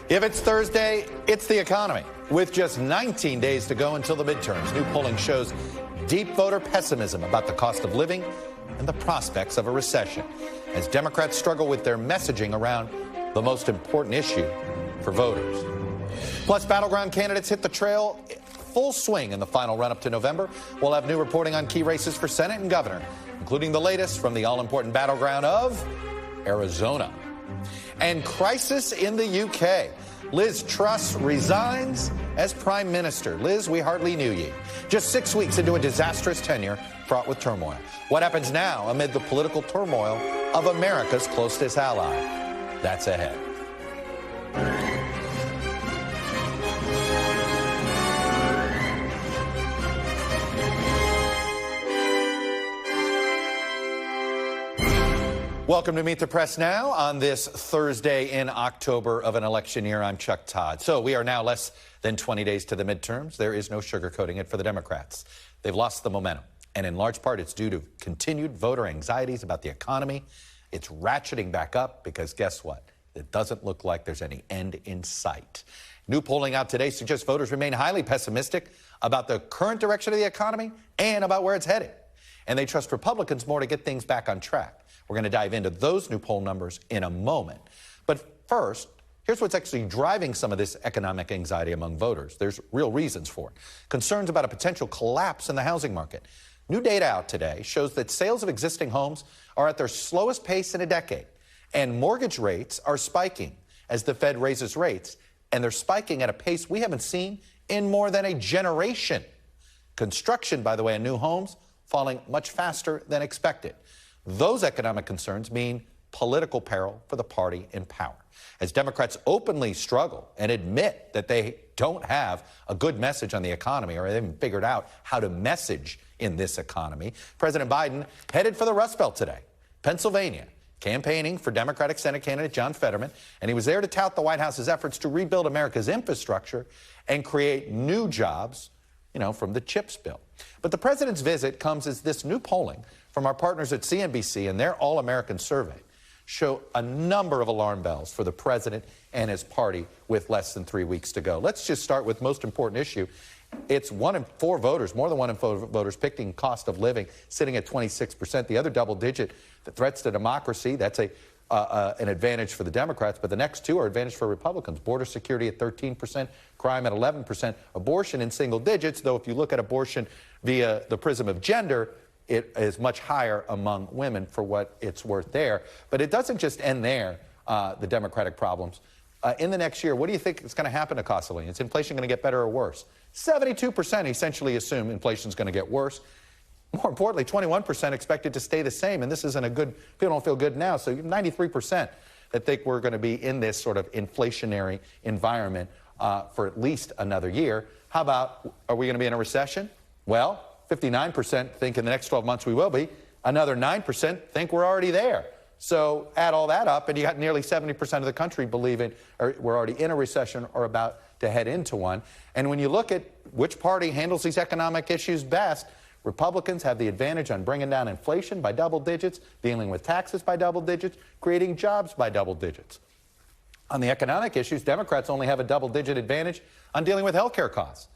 If it's Thursday, it's the economy. With just 19 days to go until the midterms, new polling shows deep voter pessimism about the cost of living and the prospects of a recession as Democrats struggle with their messaging around the most important issue for voters. Plus, battleground candidates hit the trail full swing in the final run-up to November. We'll have new reporting on key races for Senate and governor, including the latest from the all-important battleground of Arizona. And crisis in the UK. Liz Truss resigns as Prime Minister. Liz, we hardly knew ye. Just 6 weeks into a disastrous tenure fraught with turmoil. What happens now amid the political turmoil of America's closest ally? That's ahead. Welcome to Meet the Press Now on this Thursday in October of an election year. I'm Chuck Todd. So we are now less than 20 days to the midterms. There is no sugarcoating it for the Democrats. They've lost the momentum, and in large part it's due to continued voter anxieties about the economy. It's ratcheting back up because guess what? It doesn't look like there's any end in sight. New polling out today suggests voters remain highly pessimistic about the current direction of the economy and about where it's headed. And they trust Republicans more to get things back on track. We're going to dive into those new poll numbers in a moment. But first, here's what's actually driving some of this economic anxiety among voters. There's real reasons for it. Concerns about a potential collapse in the housing market. New data out today shows that sales of existing homes are at their slowest pace in a decade. And mortgage rates are spiking as the Fed raises rates. And they're spiking at a pace we haven't seen in more than a generation. Construction, by the way, in new homes falling much faster than expected. Those economic concerns mean political peril for the party in power. As Democrats openly struggle and admit that they don't have a good message on the economy or they haven't figured out how to message in this economy, President Biden headed for the Rust Belt today, Pennsylvania, campaigning for Democratic Senate candidate John Fetterman, and he was there to tout the White House's efforts to rebuild America's infrastructure and create new jobs, from the CHIPS bill. But the president's visit comes as this new polling from our partners at CNBC and their All-American survey show a number of alarm bells for the president and his party with less than 3 weeks to go. Let's just start with most important issue. It's 1 in 4 voters, more than 1 in 4 voters, picking cost of living, sitting at 26%. The other double digit, the threats to democracy, that's an advantage for the Democrats, but the next two are advantage for Republicans. Border security at 13%, crime at 11%, abortion in single digits, though if you look at abortion via the prism of gender, it is much higher among women for what it's worth there. But it doesn't just end there, the Democratic problems. In the next year, what do you think is going to happen to cost of living? Is inflation going to get better or worse? 72% essentially assume inflation is going to get worse. More importantly, 21% expect it to stay the same, and this isn't a good, people don't feel good now, so 93% that think we're going to be in this sort of inflationary environment for at least another year. How about, are we going to be in a recession? Well, 59% think in the next 12 months we will be. Another 9% think we're already there. So add all that up, and you got nearly 70% of the country believing we're already in a recession or about to head into one. And when you look at which party handles these economic issues best, Republicans have the advantage on bringing down inflation by double digits, dealing with taxes by double digits, creating jobs by double digits. On the economic issues, Democrats only have a double-digit advantage on dealing with health care costs.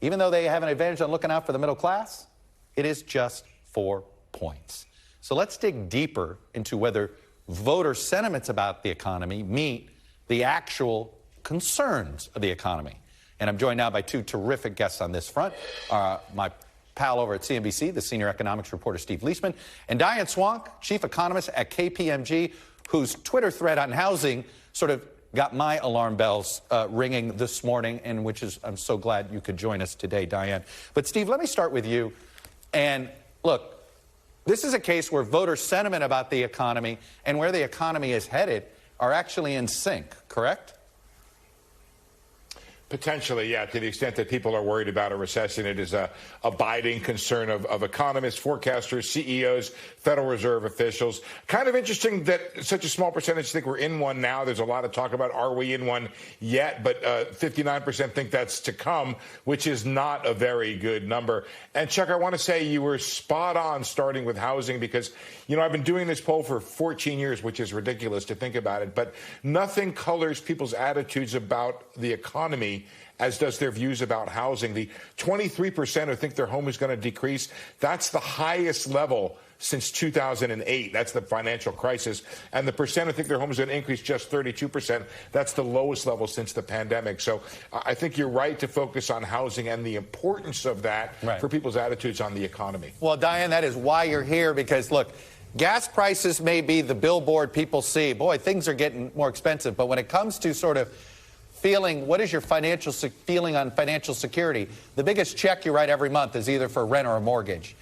Even though they have an advantage on looking out for the middle class, it is just 4 points. So let's dig deeper into whether voter sentiments about the economy meet the actual concerns of the economy. And I'm joined now by two terrific guests on this front. My pal over at CNBC, the senior economics reporter Steve Leisman, and Diane Swank, chief economist at KPMG, whose Twitter thread on housing sort of got my alarm bells ringing this morning, and which is, I'm so glad you could join us today, Diane. But Steve, let me start with you. And look, this is a case where voter sentiment about the economy and where the economy is headed are actually in sync, correct? Potentially, yeah, to the extent that people are worried about a recession. It is a abiding concern of economists, forecasters, CEOs, Federal Reserve officials. Kind of interesting that such a small percentage think we're in one now. There's a lot of talk about, are we in one yet? But 59% think that's to come, which is not a very good number. And Chuck, I want to say you were spot on starting with housing because, you know, I've been doing this poll for 14 years, which is ridiculous to think about it. But nothing colors people's attitudes about the economy as does their views about housing. The 23% who think their home is going to decrease, that's the highest level since 2008. That's the financial crisis. And the percent who think their home is going to increase, just 32%. That's the lowest level since the pandemic. So I think you're right to focus on housing and the importance of that for people's attitudes on the economy. Well, Diane, that is why you're here, because, look, gas prices may be the billboard people see. Boy, things are getting more expensive. But when it comes to sort of feeling, what is your financial feeling on financial security? The biggest check you write every month is either for rent or a mortgage.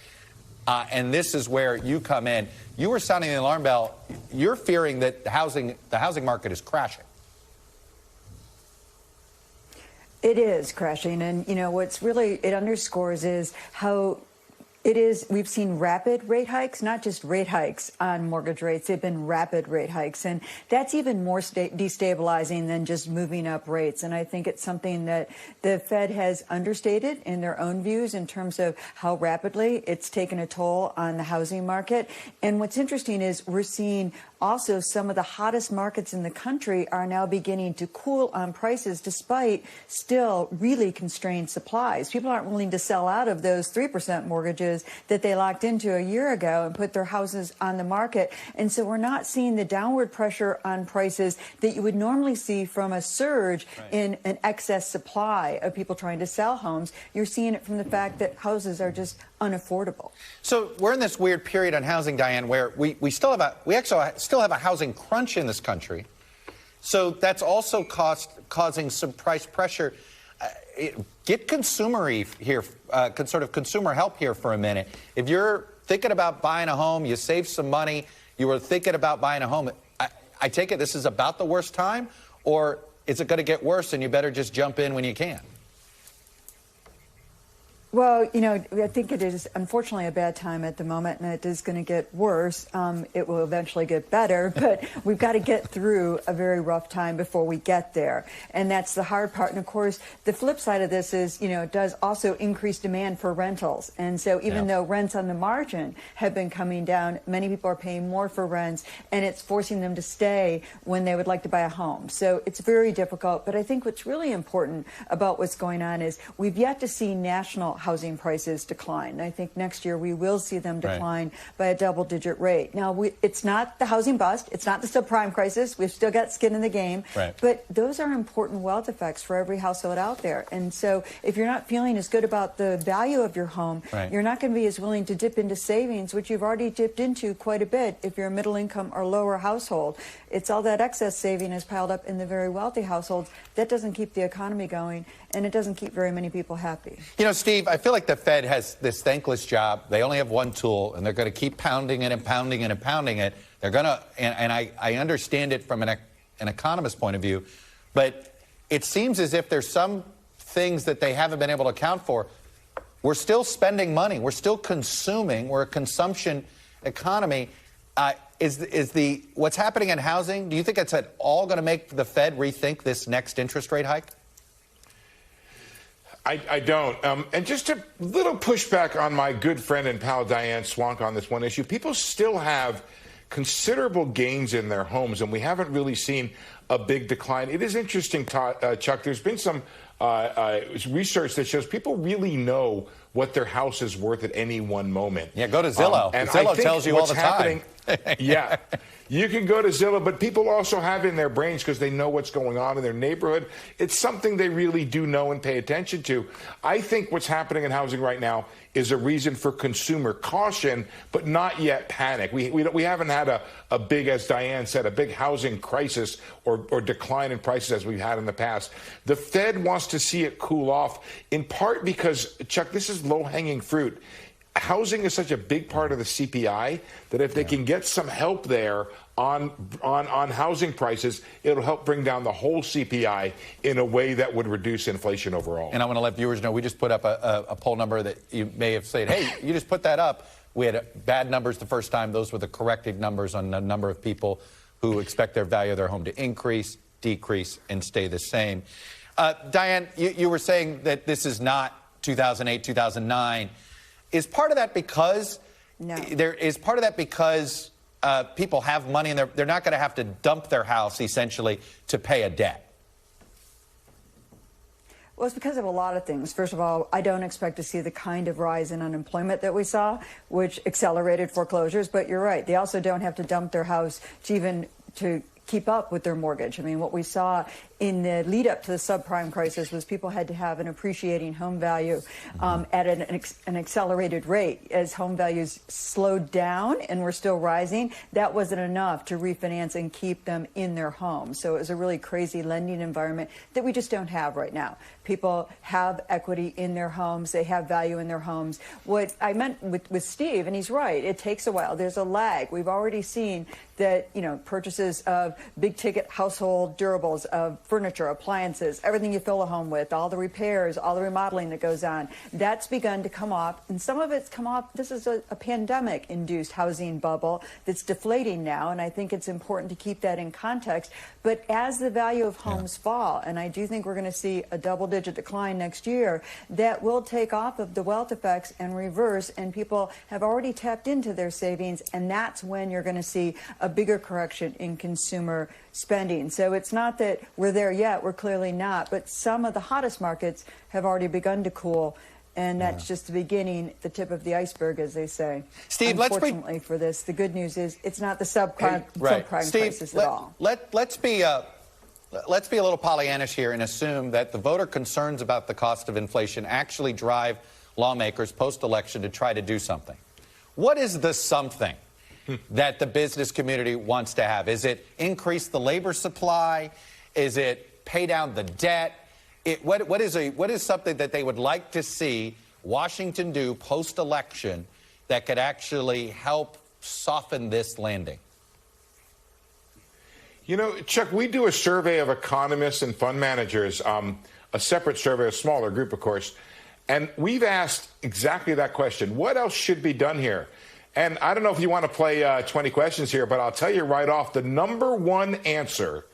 And this is where you come in. You were sounding the alarm bell. You're fearing that the housing market is crashing. It is crashing. And, you know, what's really, it underscores is how it is. We've seen rapid rate hikes, not just rate hikes on mortgage rates. They've been rapid rate hikes. And that's even more destabilizing than just moving up rates. And I think it's something that the Fed has understated in their own views in terms of how rapidly it's taken a toll on the housing market. And what's interesting is we're seeing also some of the hottest markets in the country are now beginning to cool on prices despite still really constrained supplies. People aren't willing to sell out of those 3% mortgages that they locked into a year ago and put their houses on the market. And so we're not seeing the downward pressure on prices that you would normally see from a surge in an excess supply of people trying to sell homes. You're seeing it from the fact that houses are just unaffordable. So we're in this weird period on housing, Diane, where we still have a housing crunch in this country. So that's also causing some price pressure. Get consumer-y here, sort of consumer help here for a minute. If you're thinking about buying a home, you save some money, you were thinking about buying a home, I take it this is about the worst time, or is it going to get worse and you better just jump in when you can? Well, you know, I think it is unfortunately a bad time at the moment, and it is going to get worse. It will eventually get better, but we've got to get through a very rough time before we get there. And that's the hard part. And of course, the flip side of this is, you know, it does also increase demand for rentals. And so even though rents on the margin have been coming down, many people are paying more for rents, and it's forcing them to stay when they would like to buy a home. So it's very difficult. But I think what's really important about what's going on is we've yet to see national housing prices decline. And I think next year we will see them decline by a double-digit rate. Now, it's not the housing bust. It's not the subprime crisis. We've still got skin in the game. But those are important wealth effects for every household out there. And so if you're not feeling as good about the value of your home, you're not going to be as willing to dip into savings, which you've already dipped into quite a bit if you're a middle-income or lower household. It's all that excess saving is piled up in the very wealthy households. That doesn't keep the economy going, and it doesn't keep very many people happy. You know, Steve, I feel like the Fed has this thankless job. They only have one tool, and they're going to keep pounding it and pounding it and pounding it. They're going to, and I understand it from an economist point of view, but it seems as if there's some things that they haven't been able to account for. We're still spending money. We're still consuming. We're a consumption economy. What's happening in housing, do you think it's at all going to make the Fed rethink this next interest rate hike? I don't. And just a little pushback on my good friend and pal Diane Swonk on this one issue. People still have considerable gains in their homes, and we haven't really seen a big decline. It is interesting, Chuck, there's been some research that shows people really know what their house is worth at any one moment. Yeah, go to Zillow. And Zillow tells you all the time. Yeah. You can go to Zillow, but people also have in their brains, because they know what's going on in their neighborhood. It's something they really do know and pay attention to. I think what's happening in housing right now is a reason for consumer caution, but not yet panic. We haven't had a big, as Diane said, a big housing crisis or decline in prices as we've had in the past. The Fed wants to see it cool off, in part because, Chuck, this is low-hanging fruit. Housing is such a big part of the CPI that if they can get some help there on housing prices, it'll help bring down the whole CPI in a way that would reduce inflation overall. And I want to let viewers know, we just put up a poll number that you may have said, hey, you just put that up. We had bad numbers the first time. Those were the corrected numbers on the number of people who expect their value of their home to increase, decrease, and stay the same. Diane, you were saying that this is not 2008, 2009. Is part of that because people have money and they're not going to have to dump their house essentially to pay a debt? Well, it's because of a lot of things. First of all, I don't expect to see the kind of rise in unemployment that we saw, which accelerated foreclosures. But you're right. They also don't have to dump their house to keep up with their mortgage. I mean, what we saw in the lead up to the subprime crisis was people had to have an appreciating home value at an accelerated rate. As home values slowed down and were still rising, that wasn't enough to refinance and keep them in their homes. So it was a really crazy lending environment that we just don't have right now. People have equity in their homes. They have value in their homes. What I meant with Steve, and he's right, it takes a while. There's a lag. We've already seen that, purchases of big ticket household durables, of furniture, appliances, everything you fill a home with, all the repairs, all the remodeling that goes on, that's begun to come off. And some of it's come off. This is a pandemic-induced housing bubble that's deflating now. And I think it's important to keep that in context. But as the value of homes fall, and I do think we're going to see a double-digit decline next year, that will take off of the wealth effects and reverse. And people have already tapped into their savings. And that's when you're going to see a bigger correction in consumer spending. So it's not that we're there yet. We're clearly not. But some of the hottest markets have already begun to cool. And that's just the beginning, the tip of the iceberg, as they say. Steve, unfortunately for this, the good news is it's not the subprime crisis at all. Let's be a little Pollyannish here and assume that the voter concerns about the cost of inflation actually drive lawmakers post-election to try to do something. What is the something that the business community wants to have? Is it increase the labor supply? Is it pay down the debt? What is something that they would like to see Washington do post-election that could actually help soften this landing? Chuck, we do a survey of economists and fund managers, a separate survey, a smaller group, of course, and we've asked exactly that question. What else should be done here? And I don't know if you want to play 20 questions here, but I'll tell you right off, the number one answer,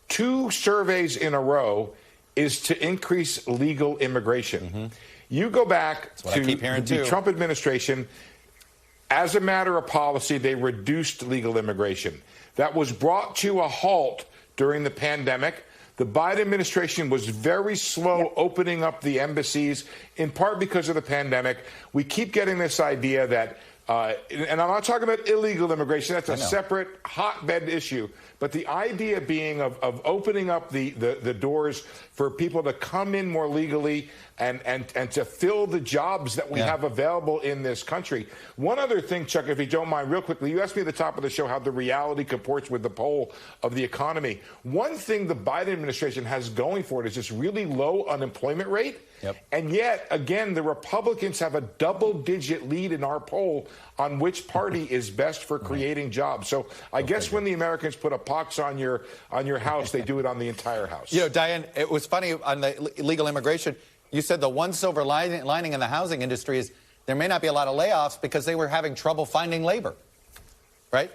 2 surveys in a row, is to increase legal immigration. You go back to the Trump administration. As a matter of policy, they reduced legal immigration. That was brought to a halt during the pandemic. The Biden administration was very slow opening up the embassies, in part because of the pandemic. We keep getting this idea that, and I'm not talking about illegal immigration, that's a separate hotbed issue. But the idea being of opening up the doors for people to come in more legally and to fill the jobs that we have available in this country. One other thing, Chuck, if you don't mind, real quickly, you asked me at the top of the show how the reality comports with the poll of the economy. One thing the Biden administration has going for it is this really low unemployment rate. And yet, again, the Republicans have a double-digit lead in our poll on which party is best for creating jobs. So I guess when the Americans put a pox on your house, they do it on the entire house. Diane, it was funny on the illegal immigration. You said the one silver lining in the housing industry is there may not be a lot of layoffs because they were having trouble finding labor, right?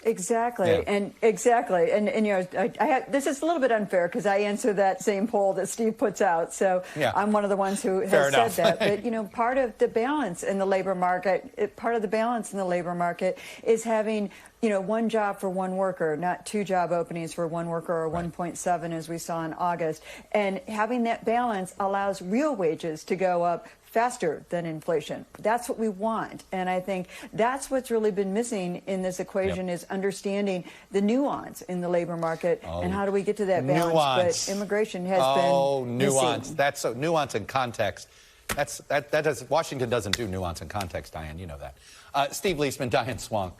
Exactly. And this is a little bit unfair because I answer that same poll that Steve puts out. So I'm one of the ones who has said that. But, part of the balance in the labor market, is having, one job for one worker, not 2 job openings for one worker, or 1.7 as we saw in August. And having that balance allows real wages to go up faster than inflation. That's what we want. And I think that's what's really been missing in this equation is understanding the nuance in the labor market and how do we get to that balance. Nuance. But immigration has been nuance. missing. That's so nuance and context. Washington doesn't do nuance and context, Diane. You know that. Steve Leisman, Diane Swonk,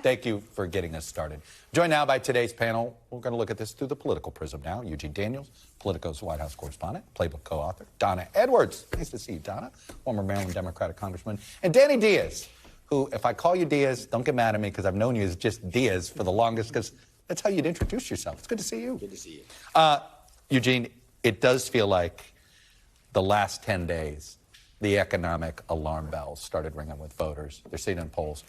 thank you for getting us started. Joined now by today's panel. We're going to look at this through the political prism now. Eugene Daniels, Politico's White House correspondent, Playbook co-author. Donna Edwards, nice to see you, Donna, former Maryland Democratic congressman. And Danny Diaz, who, if I call you Diaz, don't get mad at me because I've known you as just Diaz for the longest, because that's how you'd introduce yourself. It's good to see you. Good to see you. Eugene, it does feel like the last 10 days, the economic alarm bells started ringing with voters. They're seeing in polls.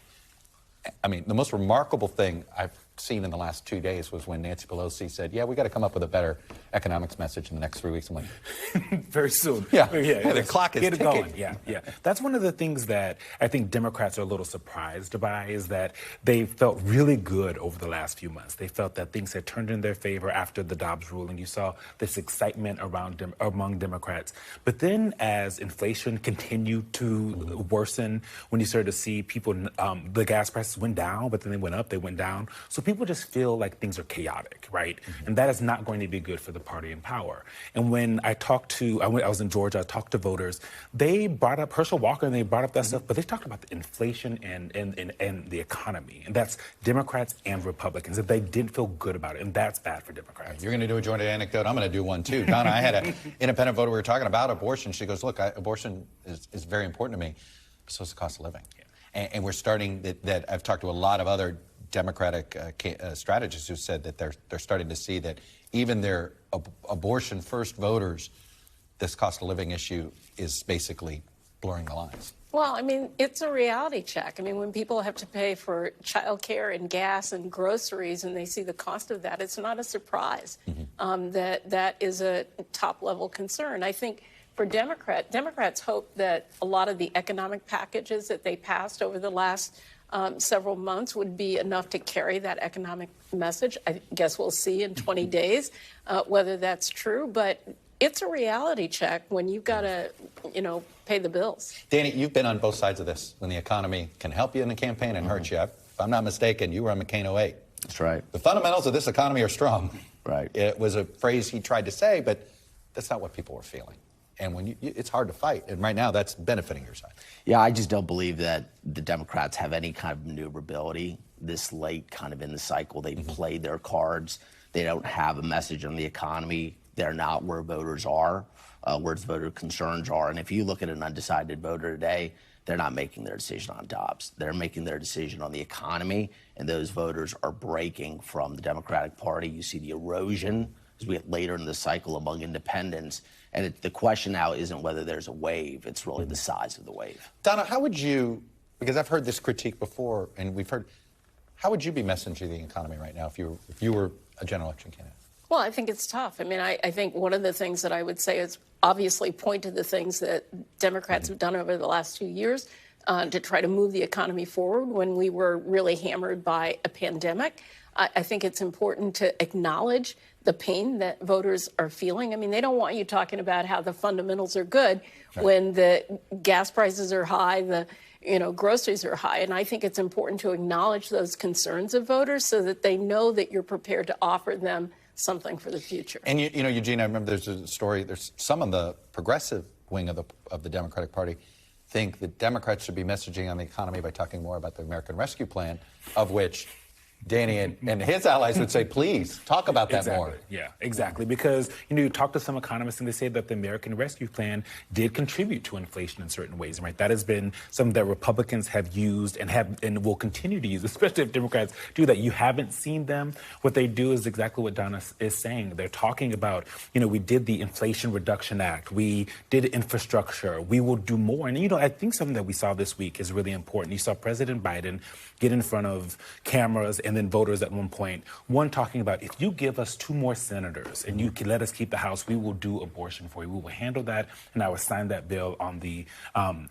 I mean, the most remarkable thing I've seen in the last 2 days was when Nancy Pelosi said, yeah, we got to come up with a better economics message in the next 3 weeks. I'm like, very soon. Yeah, the clock is ticking. Going. Yeah. That's one of the things that I think Democrats are a little surprised by, is that they felt really good over the last few months. They felt that things had turned in their favor after the Dobbs ruling. You saw this excitement among Democrats. But then as inflation continued to worsen, when you started to see people, the gas prices went down, but then they went up, they went down. So people just feel like things are chaotic, right? And that is not going to be good for the party in power. And when I talked to, I was in Georgia, I talked to voters, they brought up Herschel Walker and they brought up that stuff, but they talked about the inflation and the economy. And that's Democrats and Republicans, that they didn't feel good about it. And that's bad for Democrats. You're going to do a joint anecdote. I'm going to do one too. Donna, I had an independent voter. We were talking about abortion. She goes, look, abortion is very important to me. So is the cost of living. Yeah. And we're starting that I've talked to a lot of other Democratic strategists who said that they're starting to see that even their abortion-first voters, this cost of living issue is basically blurring the lines. Well, I mean, it's a reality check. I mean, when people have to pay for childcare and gas and groceries and they see the cost of that, it's not a surprise that is a top-level concern. I think for Democrats hope that a lot of the economic packages that they passed over the last several months would be enough to carry that economic message. I guess we'll see in 20 days whether that's true. But it's a reality check when you've got to, pay the bills. Danny, you've been on both sides of this when the economy can help you in a campaign and hurt you. If I'm not mistaken, you were on McCain 08. That's right. The fundamentals of this economy are strong. Right. It was a phrase he tried to say, but that's not what people were feeling. And when it's hard to fight. And right now, that's benefiting your side. Yeah, I just don't believe that the Democrats have any kind of maneuverability this late kind of in the cycle. They've played their cards. They don't have a message on the economy. They're not where voters are, where voter concerns are. And if you look at an undecided voter today, they're not making their decision on Dobbs. They're making their decision on the economy, and those voters are breaking from the Democratic Party. You see the erosion as we get later in the cycle among independents. And the question now isn't whether there's a wave, it's really the size of the wave. Donna, how would you, because I've heard this critique before, and we've heard, how would you be messaging the economy right now if you were a general election candidate? Well, I think it's tough. I mean, I think one of the things that I would say is obviously point to the things that Democrats have done over the last 2 years to try to move the economy forward when we were really hammered by a pandemic. I think it's important to acknowledge the pain that voters are feeling. I mean, they don't want you talking about how the fundamentals are good when the gas prices are high, the groceries are high. And I think it's important to acknowledge those concerns of voters so that they know that you're prepared to offer them something for the future. And Eugene, I remember there's a story. There's some on the progressive wing of the Democratic Party think that Democrats should be messaging on the economy by talking more about the American Rescue Plan, of which Danny and his allies would say, please, talk about that more. Yeah, exactly. Because, you talk to some economists and they say that the American Rescue Plan did contribute to inflation in certain ways, right? That has been something that Republicans have used and will continue to use, especially if Democrats do that. You haven't seen them. What they do is exactly what Donna is saying. They're talking about, we did the Inflation Reduction Act. We did infrastructure. We will do more. And, I think something that we saw this week is really important. You saw President Biden get in front of cameras and then voters at one point, one talking about, if you give us 2 more senators and you can let us keep the House, we will do abortion for you. We will handle that, and I will sign that bill on the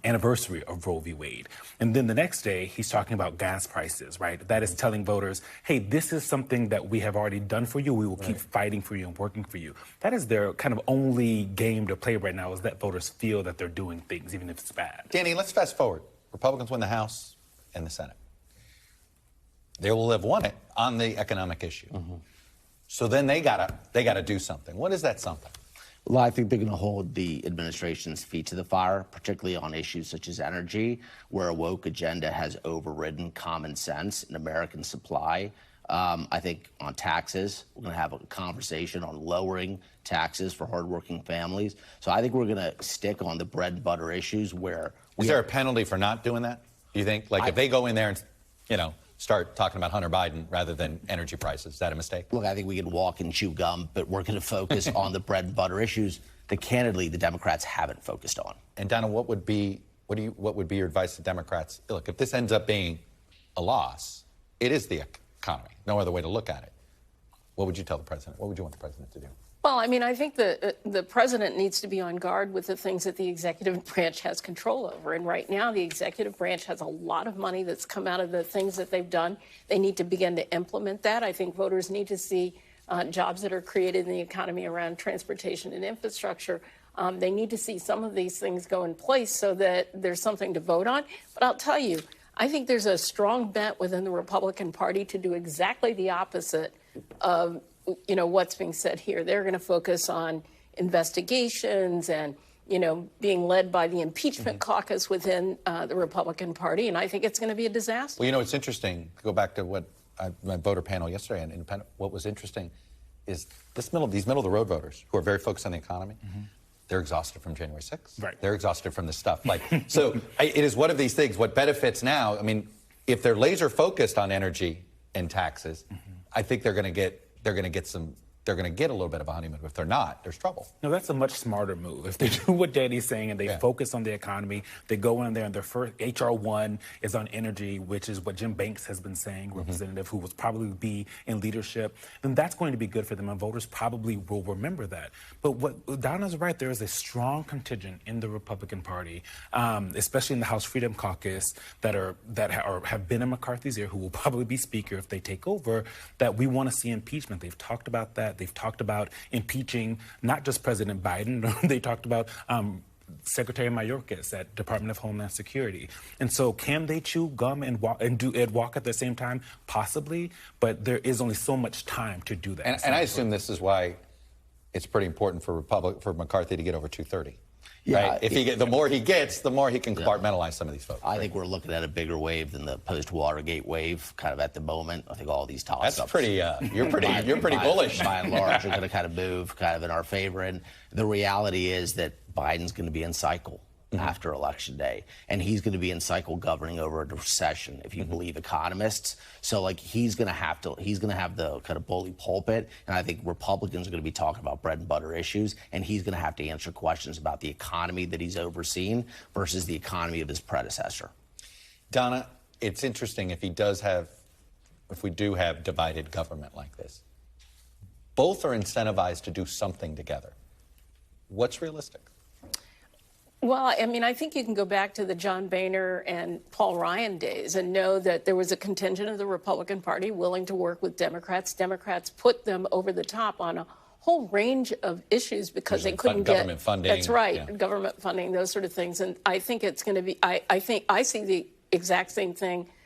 anniversary of Roe v. Wade. And then the next day, he's talking about gas prices, right? That is telling voters, hey, this is something that we have already done for you. We will keep fighting for you and working for you. That is their kind of only game to play right now, is that voters feel that they're doing things, even if it's bad. Danny, let's fast forward. Republicans win the House and the Senate. They will have won it on the economic issue. So then they gotta do something. What is that something? Well, I think they're going to hold the administration's feet to the fire, particularly on issues such as energy, where a woke agenda has overridden common sense and American supply. I think on taxes, we're going to have a conversation on lowering taxes for hardworking families. So I think we're going to stick on the bread and butter issues where... Is there a penalty for not doing that? You think, like, if they go in there and, start talking about Hunter Biden rather than energy prices, is that a mistake? Look, I think we can walk and chew gum, but we're going to focus on the bread and butter issues that, candidly, the Democrats haven't focused on. And Donna, what would be your advice to Democrats? Look, if this ends up being a loss, it is the economy. No other way to look at it. What would you tell the president? What would you want the president to do? Well, I mean, I think the president needs to be on guard with the things that the executive branch has control over. And right now, the executive branch has a lot of money that's come out of the things that they've done. They need to begin to implement that. I think voters need to see jobs that are created in the economy around transportation and infrastructure. They need to see some of these things go in place so that there's something to vote on. But I'll tell you, I think there's a strong bent within the Republican Party to do exactly the opposite of what's being said here. They're going to focus on investigations and, being led by the impeachment caucus within the Republican Party. And I think it's going to be a disaster. Well, it's interesting. Go back to what my voter panel yesterday on Independent. What was interesting is these middle-of-the-road voters who are very focused on the economy. They're exhausted from January 6th. Right. They're exhausted from this stuff. So it is one of these things. What benefits now, I mean, if they're laser focused on energy and taxes, I think they're going to get a little bit of a honeymoon. If they're not, there's trouble. No, that's a much smarter move. If they do what Danny's saying and they focus on the economy, they go in there and their first H.R. 1 is on energy, which is what Jim Banks has been saying, representative who will probably be in leadership, then that's going to be good for them, and voters probably will remember that. But what Donna's right, there is a strong contingent in the Republican Party, especially in the House Freedom Caucus, that have been in McCarthy's ear, who will probably be Speaker if they take over, that we want to see impeachment. They've talked about that. They've talked about impeaching not just President Biden. They talked about Secretary Mayorkas at Department of Homeland Security. And so can they chew gum and walk at the same time? Possibly, but there is only so much time to do that. And I assume this is why it's pretty important for McCarthy to get over 230. Yeah, right? The more he gets, the more he can compartmentalize some of these folks. I think we're looking at a bigger wave than the post-Watergate wave, kind of at the moment. I think all these toss-ups. That's pretty. You're pretty bullish. By and large, are going to kind of move kind of in our favor. And the reality is that Biden's going to be in cycle after Election Day, and he's going to be in cycle governing over a recession, if you believe economists. So, he's going to have the kind of bully pulpit, and I think Republicans are going to be talking about bread and butter issues, and he's going to have to answer questions about the economy that he's overseen versus the economy of his predecessor. Donna, it's interesting if we do have divided government like this. Both are incentivized to do something together. What's realistic? Well, I mean, I think you can go back to the John Boehner and Paul Ryan days and know that there was a contingent of the Republican Party willing to work with Democrats. Democrats put them over the top on a whole range of issues because they couldn't get government funding. That's right, government funding, those sort of things. And I think it's going to be. I think I see the exact same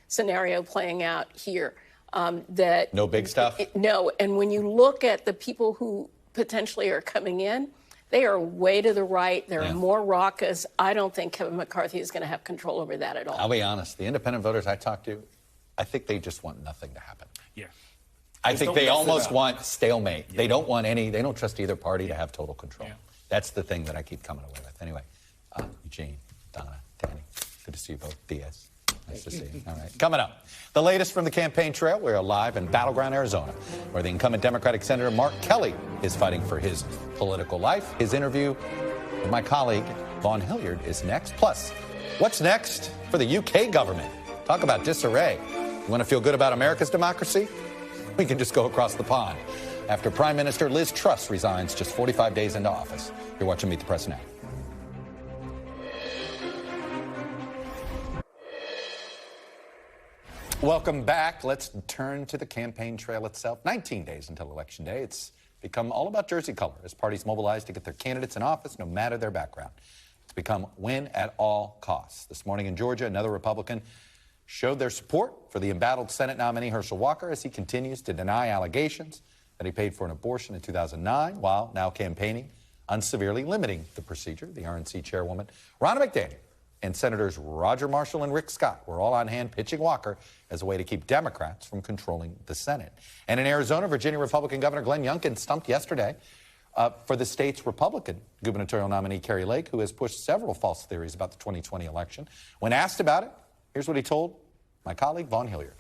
scenario playing out here. That no big stuff. No, and when you look at the people who potentially are coming in, they are way to the right. They're more raucous. I don't think Kevin McCarthy is going to have control over that at all. I'll be honest. The independent voters I talked to, I think they just want nothing to happen. Yeah. I think they almost want stalemate. Yeah. They don't want they don't trust either party to have total control. Yeah. That's the thing that I keep coming away with. Anyway, Eugene, Donna, Danny, good to see you both. Diaz. Nice to see you. All right. Coming up, the latest from the campaign trail. We're live in Battleground, Arizona, where the incumbent Democratic Senator Mark Kelly is fighting for his political life. His interview with my colleague, Vaughn Hillyard, is next. Plus, what's next for the UK government? Talk about disarray. You want to feel good about America's democracy? We can just go across the pond. After Prime Minister Liz Truss resigns just 45 days into office. You're watching Meet the Press Now. Welcome back. Let's turn to the campaign trail itself. 19 days until Election Day. It's become all about jersey color as parties mobilize to get their candidates in office, no matter their background. It's become win at all costs. This morning in Georgia, another Republican showed their support for the embattled Senate nominee Herschel Walker as he continues to deny allegations that he paid for an abortion in 2009, while now campaigning on severely limiting the procedure. The RNC chairwoman, Ronna McDaniel, and Senators Roger Marshall and Rick Scott were all on hand pitching Walker as a way to keep Democrats from controlling the Senate. And in Arizona, Virginia Republican Governor Glenn Youngkin stumped yesterday for the state's Republican gubernatorial nominee Kari Lake, who has pushed several false theories about the 2020 election. When asked about it, Here's what he told my colleague, Vaughn Hillyard.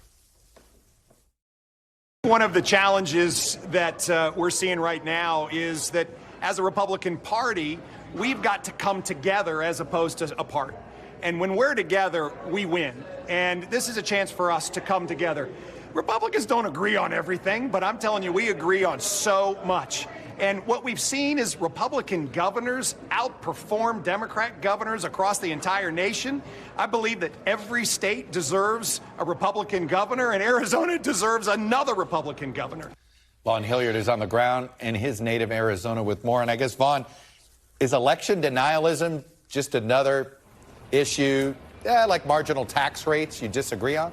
One of the challenges that we're seeing right now is that as a Republican Party, we've got to come together as opposed to apart. And when we're together, we win. And this is a chance for us to come together. Republicans don't agree on everything, but I'm telling you, we agree on so much. And what we've seen is Republican governors outperform Democrat governors across the entire nation. I believe that every state deserves a Republican governor, and Arizona deserves another Republican governor. Vaughn Hillyard is on the ground in his native Arizona with more. And I guess, Vaughn, is election denialism just another issue like marginal tax rates you disagree on?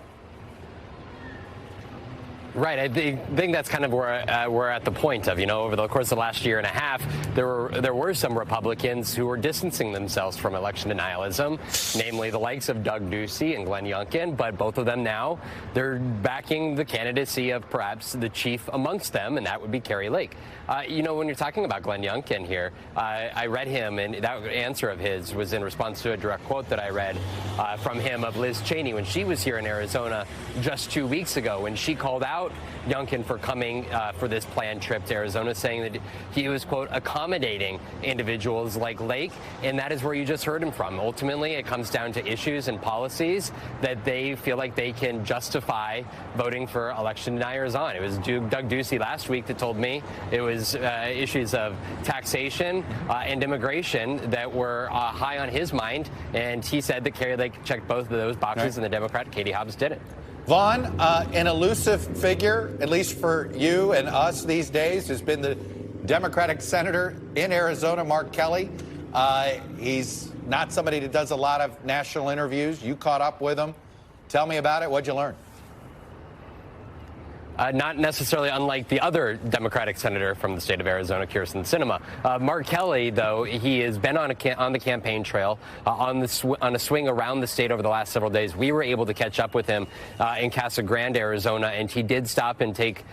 Right. I think that's kind of where we're at the point of, over the course of the last year and a half, there were some Republicans who were distancing themselves from election denialism, namely the likes of Doug Ducey and Glenn Youngkin. But both of them now, they're backing the candidacy of perhaps the chief amongst them, and that would be Kari Lake. When you're talking about Glenn Youngkin here, I read him, and that answer of his was in response to a direct quote that I read from him of Liz Cheney when she was here in Arizona just 2 weeks ago, when she called out Youngkin for coming for this planned trip to Arizona, saying that he was, quote, accommodating individuals like Lake, and that is where you just heard him from. Ultimately, it comes down to issues and policies that they feel like they can justify voting for election deniers on. It was Doug Ducey last week that told me it was issues of taxation and immigration that were high on his mind, and he said that Kari Lake checked both of those boxes, and the Democrat Katie Hobbs didn't. Vaughn, an elusive figure, at least for you and us these days, has been the Democratic senator in Arizona, Mark Kelly. He's not somebody that does a lot of national interviews. You caught up with him. Tell me about it. What'd you learn? Not necessarily unlike the other Democratic senator from the state of Arizona, Kyrsten Sinema. Mark Kelly, though, he has been on the campaign trail, on a swing around the state over the last several days. We were able to catch up with him in Casa Grande, Arizona, and he did stop and take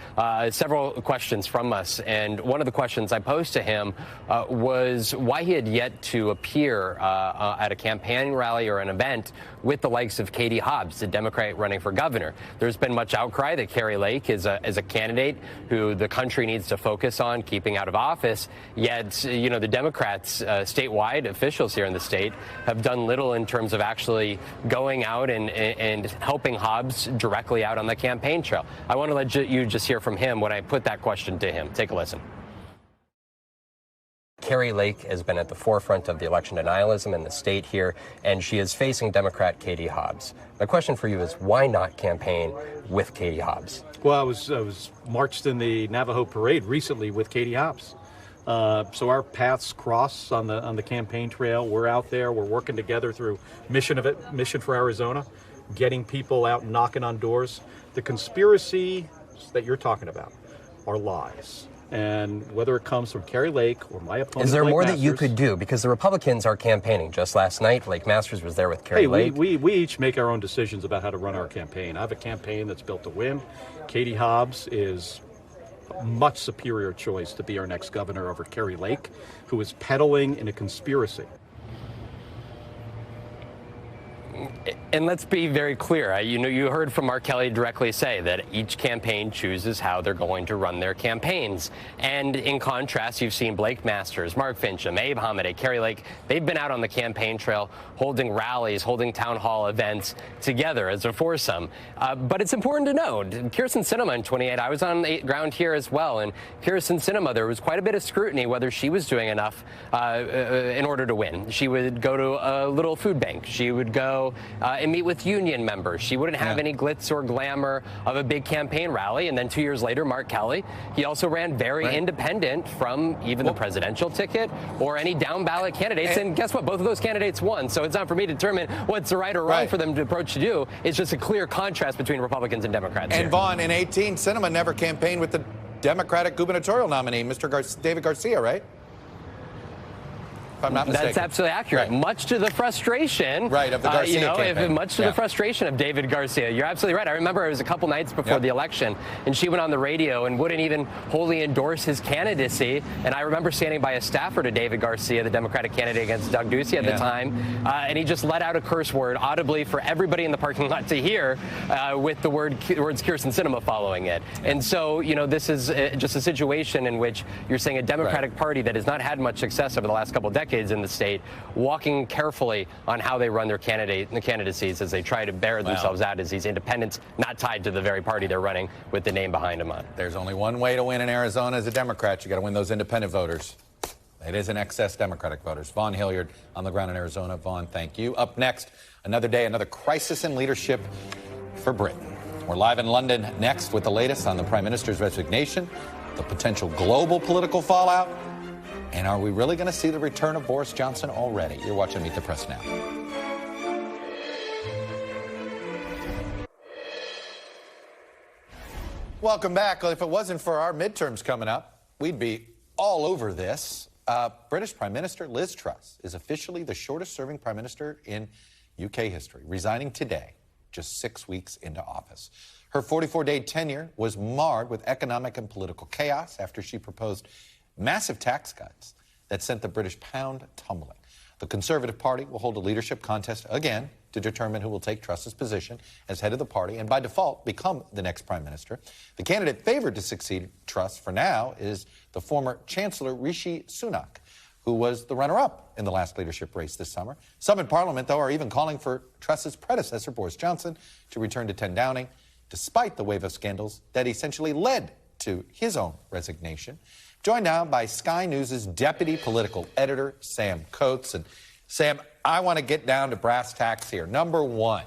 several questions from us. And one of the questions I posed to him was why he had yet to appear at a campaign rally or an event with the likes of Katie Hobbs, the Democrat running for governor. There's been much outcry that Kari Lake is a candidate who the country needs to focus on keeping out of office. Yet, the Democrats, statewide officials here in the state, have done little in terms of actually going out and helping Hobbs directly out on the campaign trail. I want to let you just hear from him when I put that question to him. Take a listen. Kari Lake has been at the forefront of the election denialism in the state here, and she is facing Democrat Katie Hobbs. My question for you is, why not campaign with Katie Hobbs? Well, I was marched in the Navajo parade recently with Katie Hobbs. So our paths cross on the campaign trail. We're out there. We're working together through Mission for Arizona, getting people out knocking on doors. The conspiracy that you're talking about are lies. And whether it comes from Kari Lake or my opponent, is there Blake more Masters, that you could do? Because the Republicans are campaigning. Just last night, Blake Masters was there with Kari Lake. We each make our own decisions about how to run our campaign. I have a campaign that's built to win. Katie Hobbs is a much superior choice to be our next governor over Kari Lake, who is peddling in a conspiracy. And let's be very clear. You heard from Mark Kelly directly say that each campaign chooses how they're going to run their campaigns. And in contrast, you've seen Blake Masters, Mark Fincham, Abe Hamadeh, Kari Lake. They've been out on the campaign trail holding rallies, holding town hall events together as a foursome. But it's important to note, Kyrsten Sinema in 28, I was on the ground here as well. And Kyrsten Sinema, there was quite a bit of scrutiny whether she was doing enough in order to win. She would go to a little food bank. She would go and meet with union members. She wouldn't have any glitz or glamour of a big campaign rally. And then 2 years later, Mark Kelly, he also ran very independent from even the presidential ticket or any down ballot candidates. And guess what? Both of those candidates won. So it's not for me to determine what's the right or wrong for them to approach to do. It's just a clear contrast between Republicans and Democrats. And Vaughn, in 18, Sinema never campaigned with the Democratic gubernatorial nominee, Mr. David Garcia, right? If I'm not mistaken. That's absolutely accurate. Right. Much to the frustration, right, of the Garcia campaign. Much to the frustration of David Garcia. You're absolutely right. I remember it was a couple nights before the election, and she went on the radio and wouldn't even wholly endorse his candidacy. And I remember standing by a staffer to David Garcia, the Democratic candidate against Doug Ducey at the time, and he just let out a curse word audibly for everybody in the parking lot to hear, with the words Kyrsten Sinema following it. And so, this is just a situation in which you're saying a Democratic Party that has not had much success over the last couple of decades in the state, walking carefully on how they run their candidacies as they try to bear themselves out as these independents not tied to the very party they're running with the name behind them on. There's only one way to win in Arizona as a Democrat. You got to win those independent voters. It is in excess Democratic voters. Vaughn Hillyard on the ground in Arizona. Vaughn, thank you. Up next, another day, another crisis in leadership for Britain. We're live in London next with the latest on the Prime Minister's resignation, the potential global political fallout, and are we really going to see the return of Boris Johnson already? You're watching Meet the Press now. Welcome back. Well, if it wasn't for our midterms coming up, we'd be all over this. British Prime Minister Liz Truss is officially the shortest-serving Prime Minister in UK history, resigning today, just 6 weeks into office. Her 44-day tenure was marred with economic and political chaos after she proposed massive tax cuts that sent the British pound tumbling. The Conservative Party will hold a leadership contest again to determine who will take Truss's position as head of the party and by default become the next Prime Minister. The candidate favored to succeed Truss for now is the former Chancellor Rishi Sunak, who was the runner-up in the last leadership race this summer. Some in Parliament, though, are even calling for Truss's predecessor, Boris Johnson, to return to 10 Downing, despite the wave of scandals that essentially led to his own resignation. Joined now by Sky News' deputy political editor, Sam Coates. And Sam, I want to get down to brass tacks here. Number one,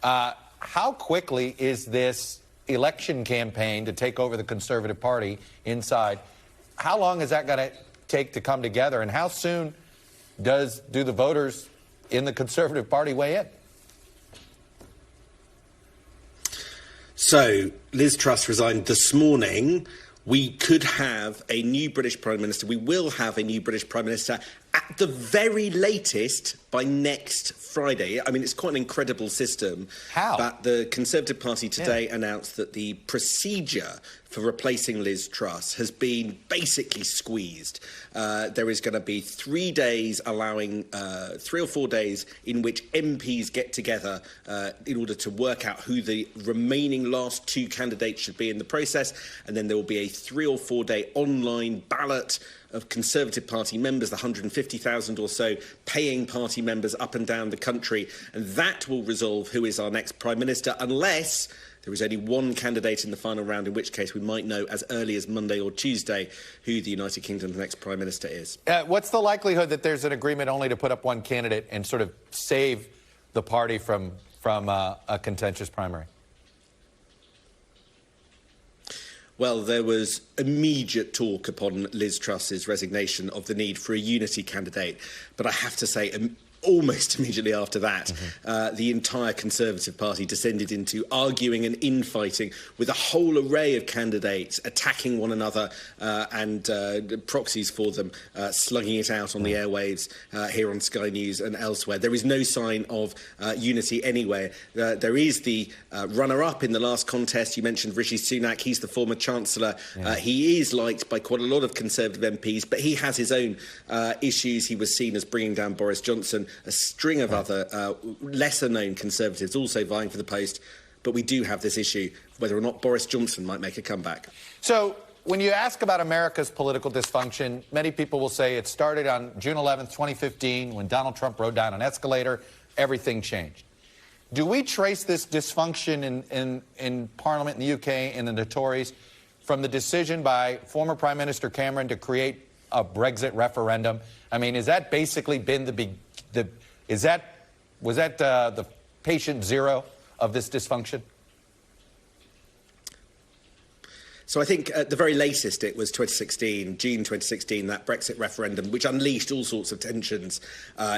how quickly is this election campaign to take over the Conservative Party inside? How long is that going to take to come together? And how soon do the voters in the Conservative Party weigh in? So Liz Truss resigned this morning. We could have a new British Prime Minister. We will have a new British Prime Minister at the very latest by next Friday. I mean, it's quite an incredible system. How? But the Conservative Party today announced that the procedure for replacing Liz Truss has been basically squeezed. There is going to be 3 days allowing 3 or 4 days in which MPs get together in order to work out who the remaining last 2 candidates should be in the process. And then there will be a 3 or 4 day online ballot of Conservative Party members, the 150,000 or so paying party members up and down the country. And that will resolve who is our next Prime Minister, unless there is only one candidate in the final round, in which case we might know as early as Monday or Tuesday who the United Kingdom's next Prime Minister is. What's the likelihood that there's an agreement only to put up one candidate and sort of save the party from a contentious primary? Well, there was immediate talk upon Liz Truss's resignation of the need for a unity candidate. But I have to say, almost immediately after that, the entire Conservative Party descended into arguing and infighting with a whole array of candidates, attacking one another and proxies for them, slugging it out on the airwaves here on Sky News and elsewhere. There is no sign of unity anywhere. There is the runner-up in the last contest. You mentioned Rishi Sunak. He's the former Chancellor. He is liked by quite a lot of Conservative MPs, but he has his own issues. He was seen as bringing down Boris Johnson. A string of other lesser-known Conservatives also vying for the post. But we do have this issue, whether or not Boris Johnson might make a comeback. So when you ask about America's political dysfunction, many people will say it started on June 11th, 2015, when Donald Trump rode down an escalator, everything changed. Do we trace this dysfunction in Parliament in the UK and in the Tories from the decision by former Prime Minister Cameron to create a Brexit referendum? I mean, has that basically been was that the patient zero of this dysfunction? So I think at the very latest it was 2016, June 2016, that Brexit referendum, which unleashed all sorts of tensions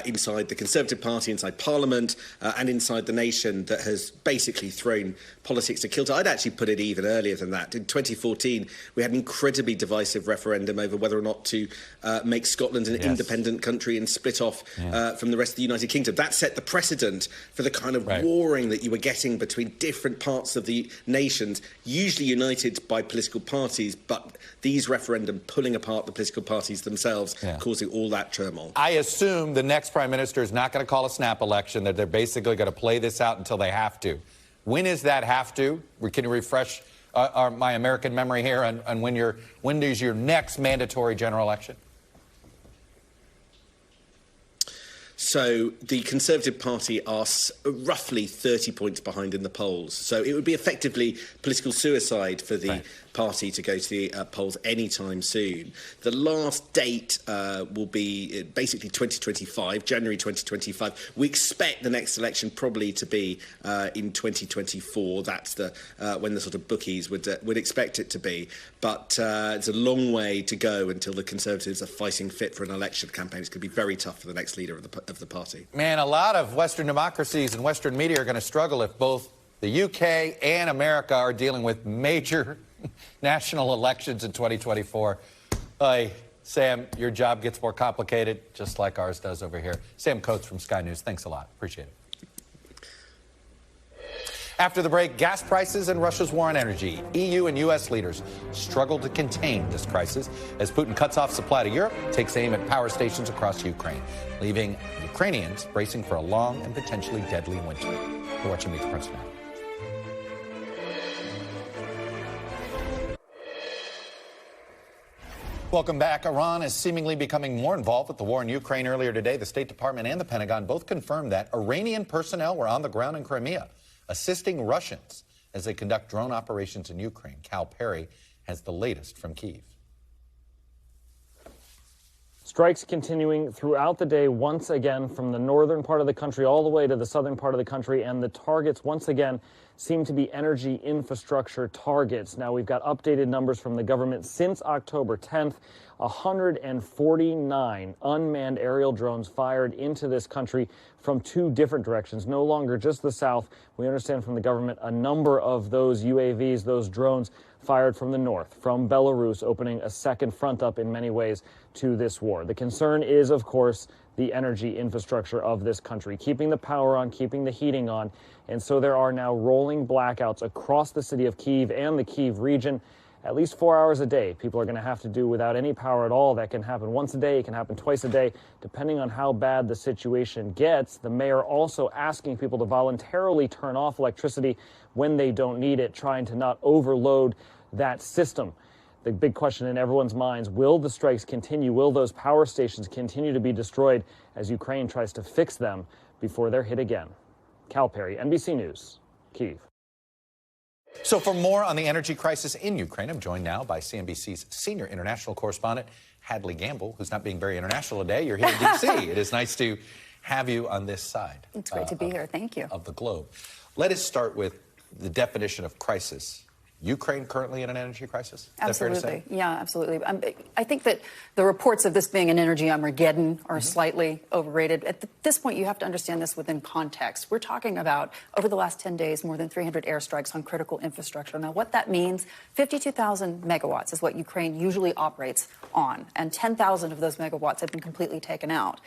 inside the Conservative Party, inside Parliament, and inside the nation, that has basically thrown politics to kilter. I'd actually put it even earlier than that. In 2014, we had an incredibly divisive referendum over whether or not to make Scotland an independent country and split off from the rest of the United Kingdom. That set the precedent for the kind of warring that you were getting between different parts of the nations, usually united by political parties, but these referendum pulling apart the political parties themselves, causing all that turmoil. I assume the next Prime Minister is not going to call a snap election, that they're basically going to play this out until they have to. When is that have to? Can you refresh my American memory here on when is your next mandatory general election? So the Conservative Party are roughly 30 points behind in the polls. So it would be effectively political suicide for the party to go to the polls anytime soon. The last date will be basically 2025, January 2025. We expect the next election probably to be in 2024. That's when the sort of bookies would expect it to be. But it's a long way to go until the Conservatives are fighting fit for an election campaign. It's going to be very tough for the next leader of the party. Man, a lot of Western democracies and Western media are going to struggle if both the UK and America are dealing with major national elections in 2024. Sam, your job gets more complicated, just like ours does over here. Sam Coates from Sky News, thanks a lot. Appreciate it. After the break, gas prices and Russia's war on energy. EU and U.S. leaders struggle to contain this crisis as Putin cuts off supply to Europe, takes aim at power stations across Ukraine, leaving Ukrainians bracing for a long and potentially deadly winter. You're watching Meet the Press now. Welcome back. Iran is seemingly becoming more involved with the war in Ukraine. Earlier today, the State Department and the Pentagon both confirmed that Iranian personnel were on the ground in Crimea, assisting Russians as they conduct drone operations in Ukraine. Cal Perry has the latest from Kyiv. Strikes continuing throughout the day once again from the northern part of the country all the way to the southern part of the country, and the targets once again seem to be energy infrastructure targets. Now, we've got updated numbers from the government since October 10th. 149 unmanned aerial drones fired into this country from two different directions, no longer just the south. We understand from the government a number of those UAVs, those drones, fired from the north, from Belarus, opening a second front up in many ways to this war. The concern is, of course, the energy infrastructure of this country, keeping the power on, keeping the heating on. And so there are now rolling blackouts across the city of Kyiv and the Kyiv region. At least 4 hours a day, people are going to have to do without any power at all. That can happen once a day. It can happen twice a day, depending on how bad the situation gets. The mayor also asking people to voluntarily turn off electricity when they don't need it, trying to not overload that system. The big question in everyone's minds, will the strikes continue? Will those power stations continue to be destroyed as Ukraine tries to fix them before they're hit again? Cal Perry, NBC News, Kyiv. So for more on the energy crisis in Ukraine, I'm joined now by CNBC's senior international correspondent, Hadley Gamble, who's not being very international today. You're here in D.C. It is nice to have you on this side. It's great to be here. Thank you. Of the globe. Let us start with the definition of crisis. Ukraine currently in an energy crisis? Absolutely. Is that fair to say? Yeah, absolutely. I think that the reports of this being an energy Armageddon are slightly overrated. At this point, you have to understand this within context. We're talking about, over the last 10 days, more than 300 airstrikes on critical infrastructure. Now, what that means, 52,000 megawatts is what Ukraine usually operates on, and 10,000 of those megawatts have been completely taken out.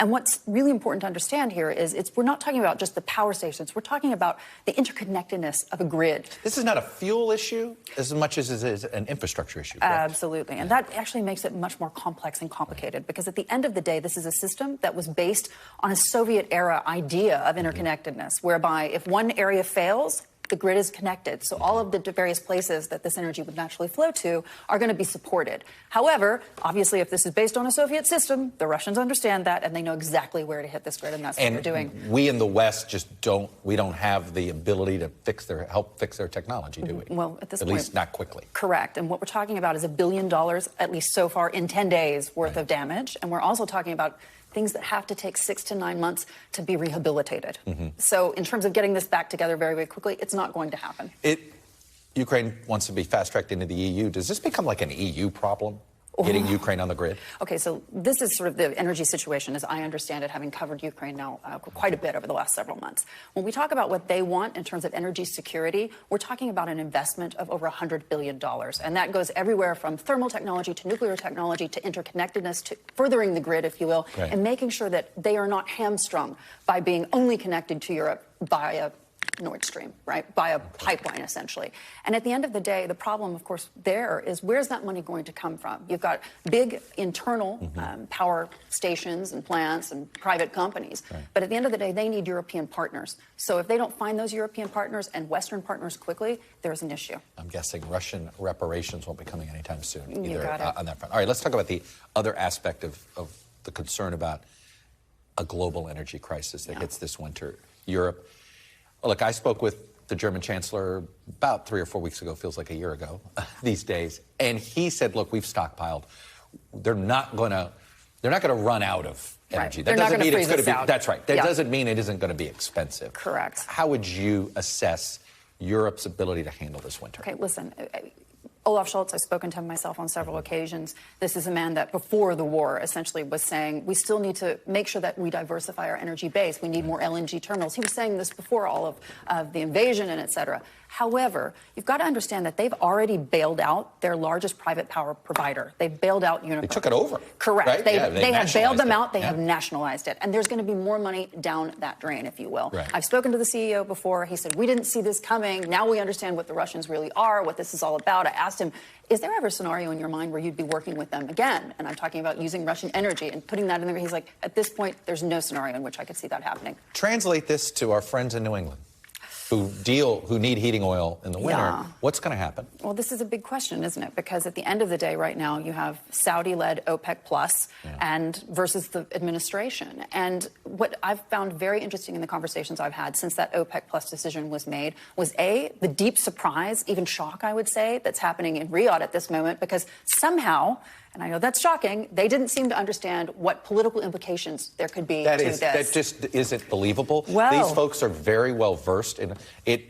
And what's really important to understand here is we're not talking about just the power stations. We're talking about the interconnectedness of a grid. This is not a fuel issue as much as it is an infrastructure issue, correct? Absolutely. And that actually makes it much more complex and complicated because at the end of the day, this is a system that was based on a Soviet-era idea of interconnectedness, whereby if one area fails, the grid is connected. So all of the various places that this energy would naturally flow to are going to be supported. However, obviously, if this is based on a Soviet system, the Russians understand that and they know exactly where to hit this grid, and that's what they're doing. We in the West just don't have the ability to help fix their technology, do we? Well, at least not quickly. Correct. And what we're talking about is $1 billion, at least so far, in 10 days worth of damage. And we're also talking about things that have to take 6 to 9 months to be rehabilitated. So in terms of getting this back together very, very quickly, it's not going to happen. Ukraine wants to be fast-tracked into the EU. Does this become like an EU problem, getting Ukraine on the grid? Okay, so this is sort of the energy situation, as I understand it, having covered Ukraine now quite a bit over the last several months. When we talk about what they want in terms of energy security, we're talking about an investment of over $100 billion. And that goes everywhere from thermal technology to nuclear technology to interconnectedness to furthering the grid, if you will, and making sure that they are not hamstrung by being only connected to Europe by a Nord Stream, right, by a pipeline, essentially. And at the end of the day, the problem, of course, there is where's that money going to come from? You've got big internal power stations and plants and private companies. But at the end of the day, they need European partners. So if they don't find those European partners and Western partners quickly, there's an issue. I'm guessing Russian reparations won't be coming anytime soon You either got it. On that front. All right, let's talk about the other aspect of the concern about a global energy crisis that hits this winter. Europe. Look, I spoke with the German Chancellor about 3 or 4 weeks ago, feels like a year ago these days, and he said, look, we've stockpiled. They're not going to run out of energy. Right. That doesn't mean it's going to be out. That's right. That doesn't mean it isn't going to be expensive. Correct. How would you assess Europe's ability to handle this winter? Okay, listen. Olaf Scholz, I've spoken to him myself on several occasions. This is a man that before the war essentially was saying we still need to make sure that we diversify our energy base. We need more LNG terminals. He was saying this before all of the invasion and et cetera. However, you've got to understand that they've already bailed out their largest private power provider. They've bailed out Uniper. They took it over. Correct. Right? They have bailed them out. They Yeah. have nationalized it. And there's going to be more money down that drain, if you will. Right. I've spoken to the CEO before. He said, we didn't see this coming. Now we understand what the Russians really are, what this is all about. I asked him, is there ever a scenario in your mind where you'd be working with them again? And I'm talking about using Russian energy and putting that in there. He's like, at this point, there's no scenario in which I could see that happening. Translate this to our friends in New England who need heating oil in the winter. Yeah. What's going to happen? Well, this is a big question, isn't it? Because at the end of the day, right now, you have Saudi-led OPEC Plus and versus the administration. And what I've found very interesting in the conversations I've had since that OPEC Plus decision was made was, A, the deep surprise, even shock, I would say, that's happening in Riyadh at this moment, because somehow, and I know that's shocking, they didn't seem to understand what political implications there could be to this. That just isn't believable. Well, these folks are very well versed in it,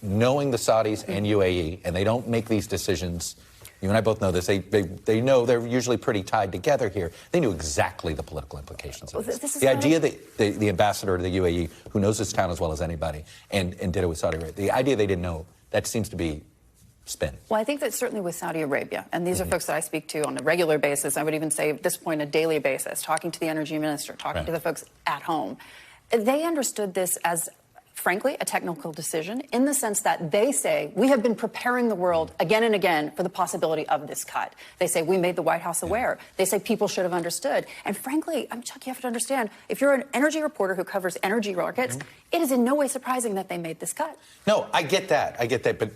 knowing the Saudis and UAE, and they don't make these decisions. You and I both know this. They know they're usually pretty tied together here. They knew exactly the political implications of this. The idea that the ambassador to the UAE, who knows this town as well as anybody, and did it with Saudi Arabia, the idea they didn't know, that seems to be spin. Well, I think that certainly with Saudi Arabia, and these are folks that I speak to on a regular basis, I would even say at this point a daily basis, talking to the energy minister, talking to the folks at home, they understood this as, frankly, a technical decision in the sense that they say, we have been preparing the world again and again for the possibility of this cut. They say, we made the White House aware. They say people should have understood. And frankly, Chuck, you have to understand, if you're an energy reporter who covers energy markets, it is in no way surprising that they made this cut. No, I get that, but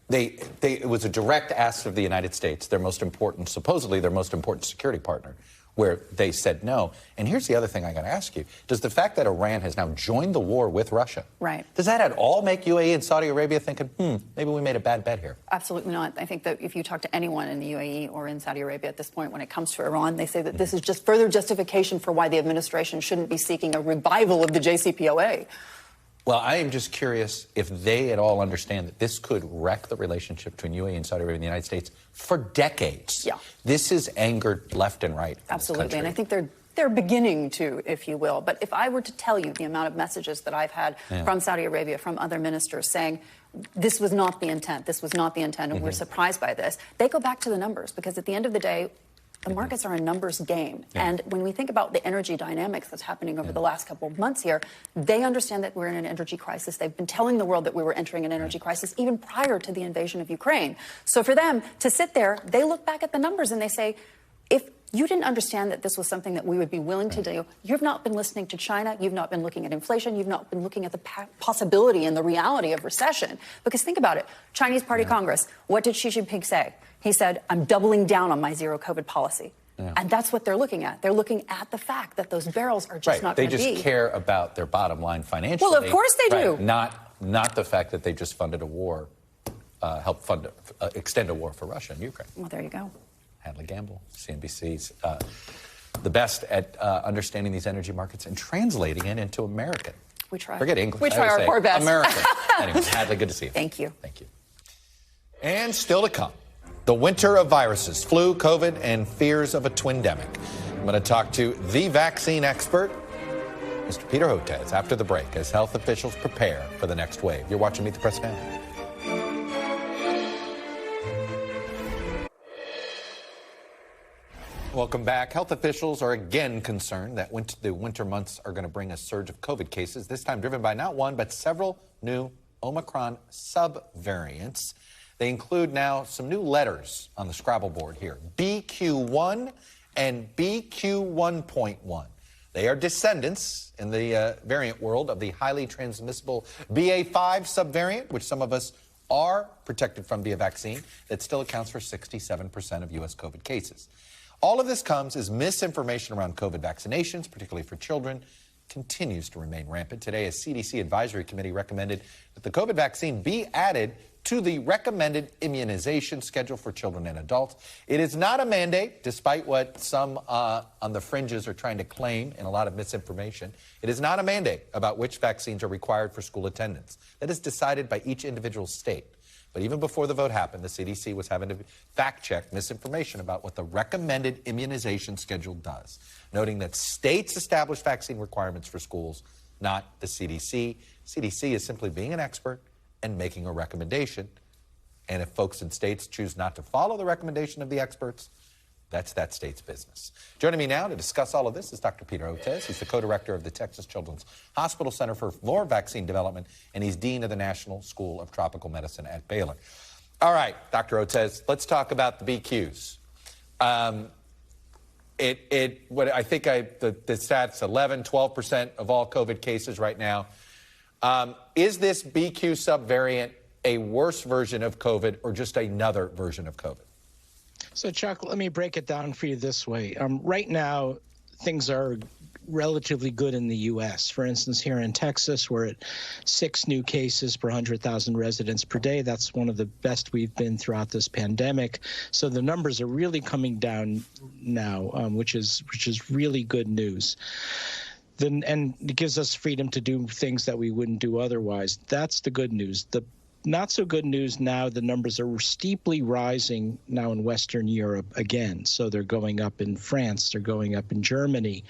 it was a direct ask of the United States, their most important, supposedly their most important security partner, where they said no. And here's the other thing I got to ask you. Does the fact that Iran has now joined the war with Russia, does that at all make UAE and Saudi Arabia thinking, maybe we made a bad bet here? Absolutely not. I think that if you talk to anyone in the UAE or in Saudi Arabia at this point when it comes to Iran, they say that this is just further justification for why the administration shouldn't be seeking a revival of the JCPOA. Well, I am just curious if they at all understand that this could wreck the relationship between UAE and Saudi Arabia and the United States for decades. Yeah. This is angered left and right. Absolutely. And I think they're beginning to, if you will. But if I were to tell you the amount of messages that I've had from Saudi Arabia, from other ministers saying, this was not the intent, and we're surprised by this, they go back to the numbers, because at the end of the day, the markets are a numbers game. And when we think about the energy dynamics that's happening over the last couple of months here, they understand that we're in an energy crisis. They've been telling the world that we were entering an energy crisis even prior to the invasion of Ukraine. So for them to sit there, they look back at the numbers and they say, if you didn't understand that this was something that we would be willing to do, you've not been listening to China, you've not been looking at inflation, you've not been looking at the possibility and the reality of recession. Because think about it, Chinese Party Congress, what did Xi Jinping say? He said, I'm doubling down on my zero COVID policy. And that's what they're looking at. They're looking at the fact that those barrels are just not going to be. They just care about their bottom line financially. Well, of course they do. Not the fact that they just funded a war, helped fund, extend a war for Russia and Ukraine. Well, there you go. Hadley Gamble, CNBC's the best at understanding these energy markets and translating it into American. We try. Forget English. We try our poor best. American. Anyway, Hadley, good to see you. Thank you. Thank you. And still to come, the winter of viruses, flu, COVID, and fears of a twindemic. I'm going to talk to the vaccine expert, Mr. Peter Hotez, after the break as health officials prepare for the next wave. You're watching Meet the Press Now. Welcome back. Health officials are again concerned that the winter months are going to bring a surge of COVID cases, this time driven by not one, but several new Omicron subvariants. They include now some new letters on the Scrabble board here, BQ1 and BQ1.1. They are descendants in the variant world of the highly transmissible BA5 subvariant, which some of us are protected from via vaccine, that still accounts for 67% of U.S. COVID cases. All of this comes as misinformation around COVID vaccinations, particularly for children, continues to remain rampant. Today, a CDC advisory committee recommended that the COVID vaccine be added to the recommended immunization schedule for children and adults. It is not a mandate, despite what some on the fringes are trying to claim in a lot of misinformation. It is not a mandate about which vaccines are required for school attendance. That is decided by each individual state. But even before the vote happened, the CDC was having to fact-check misinformation about what the recommended immunization schedule does, noting that states establish vaccine requirements for schools, not the CDC. CDC is simply being an expert and making a recommendation. And if folks in states choose not to follow the recommendation of the experts, that's that state's business. Joining me now to discuss all of this is Dr. Peter Hotez. He's the co-director of the Texas Children's Hospital Center for More Vaccine Development, and he's dean of the National School of Tropical Medicine at Baylor. All right, Dr. Hotez, let's talk about the BQs. The stats, 11, 12% of all COVID cases right now. Is this BQ subvariant a worse version of COVID or just another version of COVID? So, Chuck, let me break it down for you this way. Right now, things are relatively good in the U.S. For instance, here in Texas, we're at 6 new cases per 100,000 residents per day. That's one of the best we've been throughout this pandemic. So the numbers are really coming down now, which is really good news. And it gives us freedom to do things that we wouldn't do otherwise. That's the good news. The not so good news now, the numbers are steeply rising now in Western Europe again. So they're going up in France, they're going up in Germany.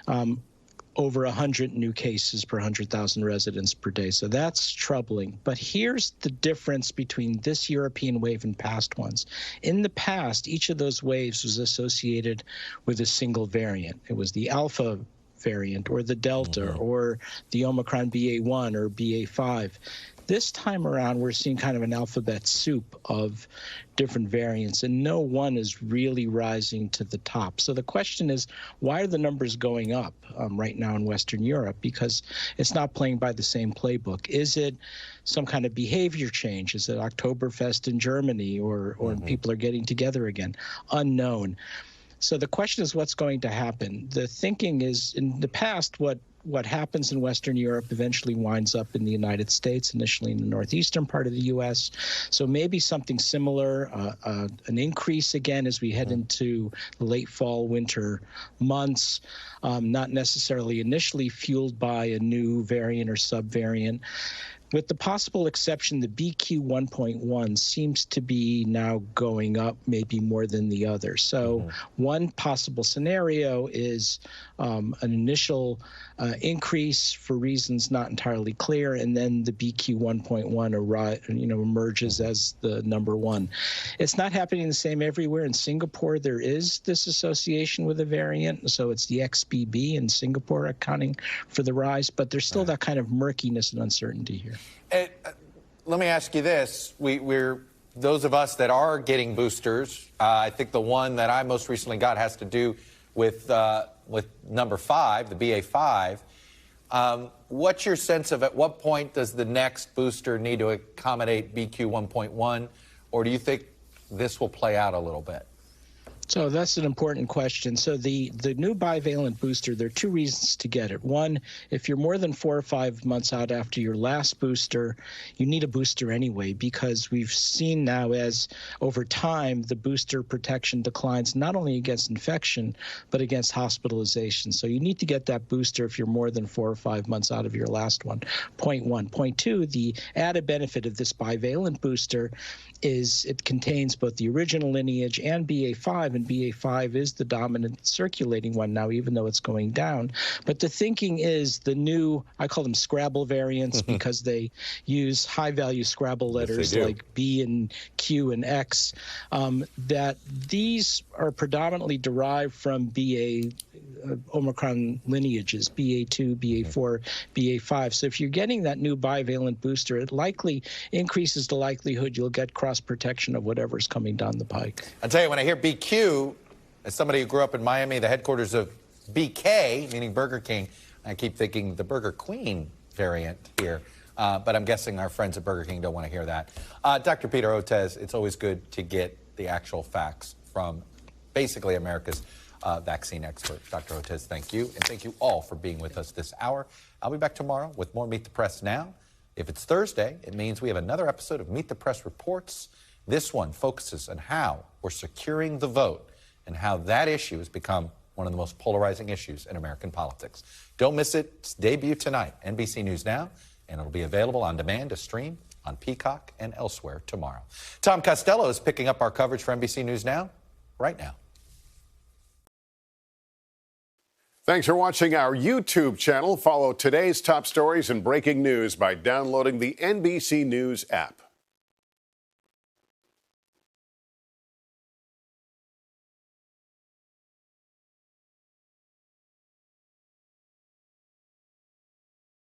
Over 100 new cases per 100,000 residents per day. So that's troubling. But here's the difference between this European wave and past ones. In the past, each of those waves was associated with a single variant. It was the Alpha variant or the Delta or the Omicron BA1 or BA5. This time around, we're seeing kind of an alphabet soup of different variants, and no one is really rising to the top. So the question is, why are the numbers going up right now in Western Europe? Because it's not playing by the same playbook. Is it some kind of behavior change? Is it Oktoberfest in Germany or people are getting together again? Unknown. So the question is, what's going to happen? The thinking is, in the past, what happens in Western Europe eventually winds up in the United States, initially in the northeastern part of the U.S. So maybe something similar, an increase again as we head into the late fall, winter months, not necessarily initially fueled by a new variant or subvariant. With the possible exception, the BQ 1.1 seems to be now going up maybe more than the other. So one possible scenario is an initial increase for reasons not entirely clear, and then the BQ 1.1 emerges as the number one. It's not happening the same everywhere. In Singapore, there is this association with a variant, so it's the XBB in Singapore accounting for the rise, but there's still that kind of murkiness and uncertainty here. Let me ask you this. We're those of us that are getting boosters, I think the one that I most recently got has to do with number 5, the BA5. What's your sense of at what point does the next booster need to accommodate BQ 1.1, or do you think this will play out a little bit? So that's an important question. So the new bivalent booster, there are two reasons to get it. One, if you're more than 4 or 5 months out after your last booster, you need a booster anyway, because we've seen now as over time the booster protection declines not only against infection, but against hospitalization. So you need to get that booster if you're more than 4 or 5 months out of your last one. Point one. Point two, the added benefit of this bivalent booster is it contains both the original lineage and BA5, and BA5 is the dominant circulating one now, even though it's going down. But the thinking is the new, I call them Scrabble variants because they use high-value Scrabble letters like B and Q and X, that these are predominantly derived from BA Omicron lineages, BA2, BA4, BA5. So if you're getting that new bivalent booster, it likely increases the likelihood you'll get cross protection of whatever's coming down the pike. I'll tell you, when I hear BQ, as somebody who grew up in Miami, the headquarters of BK, meaning Burger King, I keep thinking the Burger Queen variant here. But I'm guessing our friends at Burger King don't want to hear that. Dr. Peter Hotez, it's always good to get the actual facts from basically America's vaccine expert. Dr. Hotez, thank you. And thank you all for being with us this hour. I'll be back tomorrow with more Meet the Press Now. If it's Thursday, it means we have another episode of Meet the Press Reports. This one focuses on how we're securing the vote and how that issue has become one of the most polarizing issues in American politics. Don't miss it. It's debut tonight, NBC News Now, and it'll be available on demand to stream on Peacock and elsewhere tomorrow. Tom Costello is picking up our coverage for NBC News Now right now. Thanks for watching our YouTube channel. Follow today's top stories and breaking news by downloading the NBC News app.